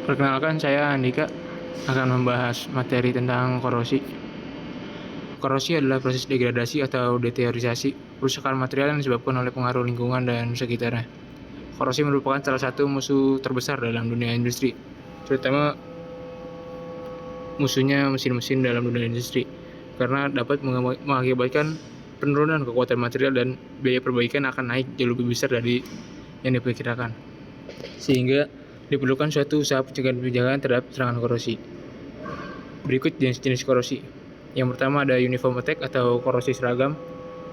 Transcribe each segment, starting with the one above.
Perkenalkan, saya Andika akan membahas materi tentang korosi. Korosi adalah proses degradasi atau deteriorasi, kerusakan material yang disebabkan oleh pengaruh lingkungan dan sekitarnya. Korosi merupakan salah satu musuh terbesar dalam dunia industri, terutama musuhnya mesin-mesin dalam dunia industri, karena dapat mengakibatkan penurunan kekuatan material dan biaya perbaikan akan naik jauh lebih besar dari yang diperkirakan. Sehingga diperlukan suatu usaha pencegahan terhadap serangan korosi. Berikut jenis-jenis korosi. Yang pertama ada uniform attack atau korosi seragam.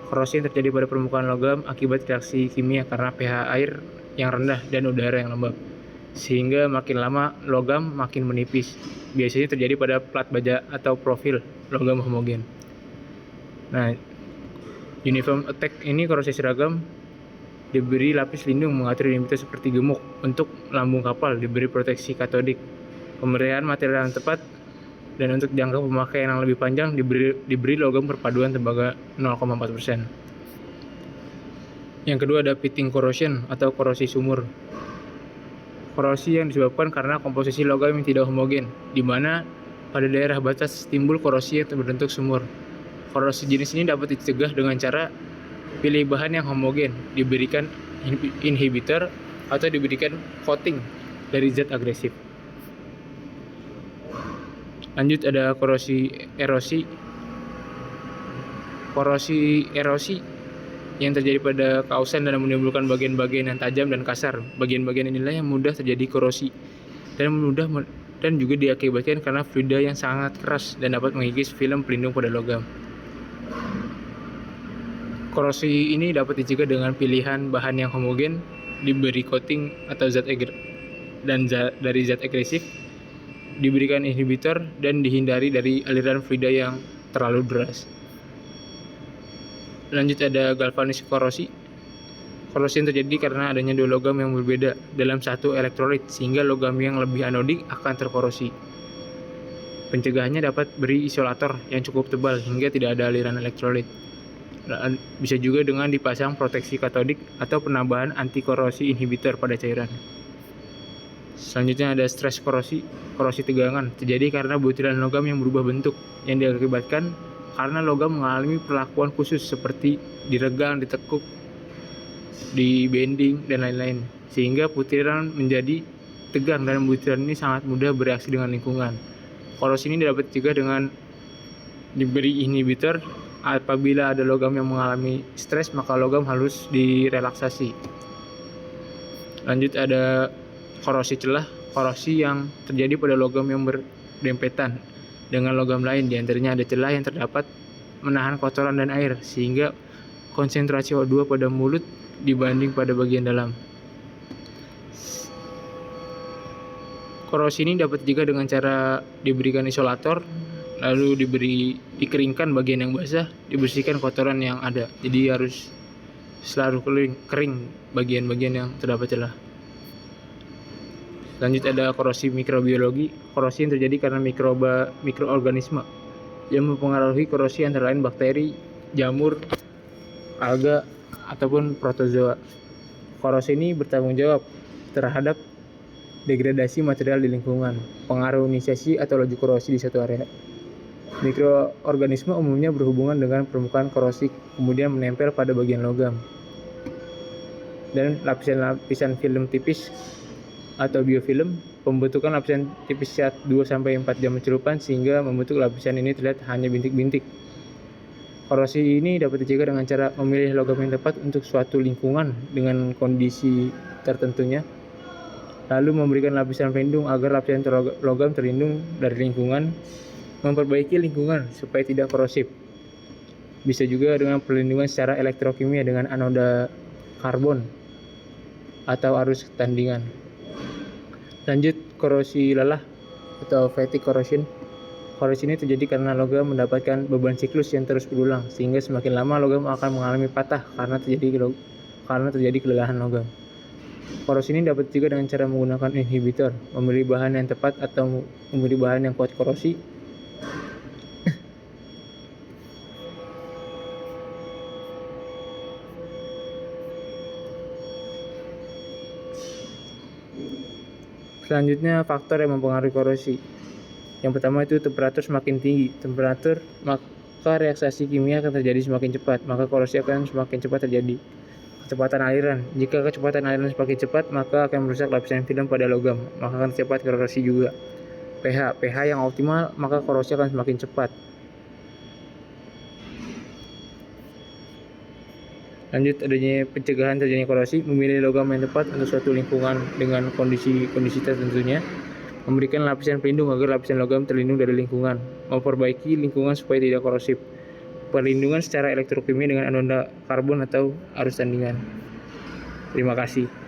Korosi yang terjadi pada permukaan logam akibat reaksi kimia karena pH air yang rendah dan udara yang lembab, sehingga makin lama logam makin menipis. Biasanya terjadi pada plat baja atau profil logam homogen. Nah, uniform attack ini korosi seragam diberi lapis lindung mengatur inhibitor seperti gemuk. Untuk lambung kapal diberi proteksi katodik. Pemberian material yang tepat dan untuk jangka pemakaian yang lebih panjang diberi logam perpaduan tembaga 0,4%. Yang kedua ada pitting corrosion atau korosi sumur. Korosi yang disebabkan karena komposisi logam yang tidak homogen, di mana pada daerah batas timbul korosi yang berbentuk sumur. Korosi jenis ini dapat dicegah dengan cara pilih bahan yang homogen, diberikan inhibitor atau diberikan coating dari zat agresif. Lanjut ada korosi erosi. Korosi erosi yang terjadi pada kausan dan menimbulkan bagian-bagian yang tajam dan kasar. Bagian-bagian inilah yang mudah terjadi korosi dan juga diakibatkan karena fluida yang sangat keras dan dapat mengikis film pelindung pada logam. Korosi ini dapat dicegah dengan pilihan bahan yang homogen, diberi coating atau dari zat agresif, diberikan inhibitor, dan dihindari dari aliran fluida yang terlalu deras. Lanjut ada galvanis korosi. Korosi yang terjadi karena adanya dua logam yang berbeda dalam satu elektrolit, sehingga logam yang lebih anodik akan terkorosi. Pencegahannya dapat beri isolator yang cukup tebal hingga tidak ada aliran elektrolit. Bisa juga dengan dipasang proteksi katodik atau penambahan anti-korosi inhibitor pada cairan. Selanjutnya ada stres korosi. Korosi tegangan terjadi karena butiran logam yang berubah bentuk, yang diakibatkan karena logam mengalami perlakuan khusus seperti diregang, ditekuk, dibending, dan lain-lain, sehingga butiran menjadi tegang dan butiran ini sangat mudah bereaksi dengan lingkungan. Korosi ini dapat dicegah dengan diberi inhibitor. Apabila ada logam yang mengalami stres, maka logam harus direlaksasi. Lanjut ada korosi celah. Korosi yang terjadi pada logam yang berdempetan dengan logam lain, diantaranya ada celah yang terdapat menahan kotoran dan air, sehingga konsentrasi O2 pada mulut dibanding pada bagian dalam. Korosi ini dapat dicegah dengan cara diberikan isolator, lalu dikeringkan bagian yang basah, dibersihkan kotoran yang ada. Jadi harus selalu kering bagian-bagian yang terdapat celah. Lanjut ada korosi mikrobiologi. Korosi yang terjadi karena mikroorganisme yang mempengaruhi korosi antara lain bakteri, jamur, alga, ataupun protozoa. Korosi ini bertanggung jawab terhadap degradasi material di lingkungan, pengaruh inisiasi atau laju korosi di suatu area. Mikroorganisme umumnya berhubungan dengan permukaan korosi, kemudian menempel pada bagian logam. Dan lapisan film tipis atau biofilm, pembentukan lapisan tipis saat 2-4 jam pencelupan sehingga membentuk lapisan ini terlihat hanya bintik-bintik. Korosi ini dapat dicegah dengan cara memilih logam yang tepat untuk suatu lingkungan dengan kondisi tertentunya, lalu memberikan lapisan pelindung agar lapisan logam terlindung dari lingkungan, memperbaiki lingkungan supaya tidak korosif. Bisa juga dengan perlindungan secara elektrokimia dengan anoda karbon atau arus tandingan. Lanjut korosi lelah atau fatigue corrosion. Korosi ini terjadi karena logam mendapatkan beban siklus yang terus berulang, sehingga semakin lama logam akan mengalami patah karena terjadi kelelahan logam. Korosi ini dapat juga dengan cara menggunakan inhibitor, memilih bahan yang tepat atau memilih bahan yang kuat korosi. Selanjutnya, faktor yang mempengaruhi korosi. Yang pertama itu temperatur semakin tinggi. Temperatur maka reaksi kimia akan terjadi semakin cepat, maka korosi akan semakin cepat terjadi. Kecepatan aliran. Jika kecepatan aliran semakin cepat, maka akan merusak lapisan film pada logam, maka akan cepat korosi juga. pH yang optimal, maka korosi akan semakin cepat. Lanjut, adanya pencegahan terjadinya korosi. Memilih logam yang tepat untuk suatu lingkungan dengan kondisi tertentunya. Memberikan lapisan pelindung agar lapisan logam terlindung dari lingkungan. Memperbaiki lingkungan supaya tidak korosif. Perlindungan secara elektrokimia dengan anoda karbon atau arus tandingan. Terima kasih.